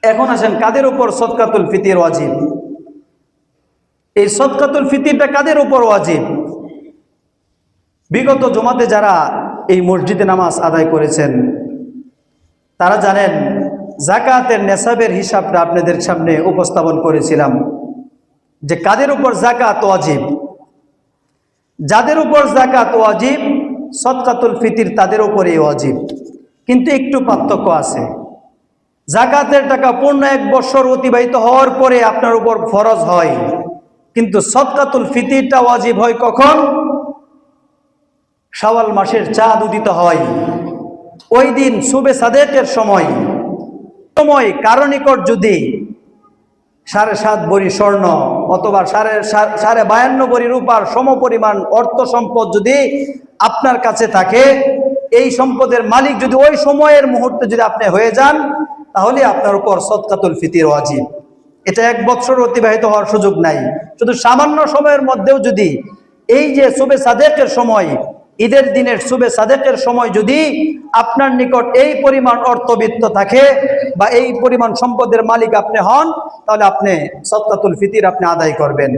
এখন আসেন কাদের উপর সদকাতুল ফিতর ওয়াজিব? এই সদকাতুল ফিতরটা কাদের উপর ওয়াজিব? বিগত জুমাতে যারা এই মসজিদে নামাজ আদায় করেছেন তারা জানেন যাকাতের নেসাবের হিসাবটা আপনাদের সামনে উপস্থাপন করেছিলাম যে কাদের উপর যাকাত ওয়াজিব। যাদের উপর যাকাত ওয়াজিব সদকাতুল ফিতর তাদের উপরই ওয়াজিব, কিন্তু একটু পার্থক্য আছে। যাকাতের টাকা পূর্ণ 1 বছর অতিবাহিত হওয়ার পরে আপনার উপর ফরজ হয়, কিন্তু সদকাতুল ফিতরটা ওয়াজিব হয় কখন? শাওয়াল মাসের চাঁদ উদিত হয় ওই দিন সুবে সাদেকের সময় কারো নিকট যদি 7.5 ভরি স্বর্ণ অথবা 52.5 ভরি রূপার সমপরিমাণ অর্থ সম্পদ যদি আপনার কাছে থাকে, এই সম্পদের মালিক যদি ওই সময়ের মুহূর্তে যদি আপনি হয়ে যান, তাহলে আপনার উপর সদকাতুল ফিতর ওয়াজিব। এটা 1 বছর অতিবাহিত হওয়ার সুযোগ নাই। শুধু সামান্য সময়ের মধ্যেও যদি এই যে সুবে সাদেকের সময়, ঈদের দিনের সুবে সাদেকের সময় যদি আপনার নিকট এই পরিমাণ অর্থবিত্ত থাকে বা এই পরিমাণ সম্পদের মালিক আপনি হন, তাহলে আপনি সদকাতুল ফিতর আপনি আদায় করবেন।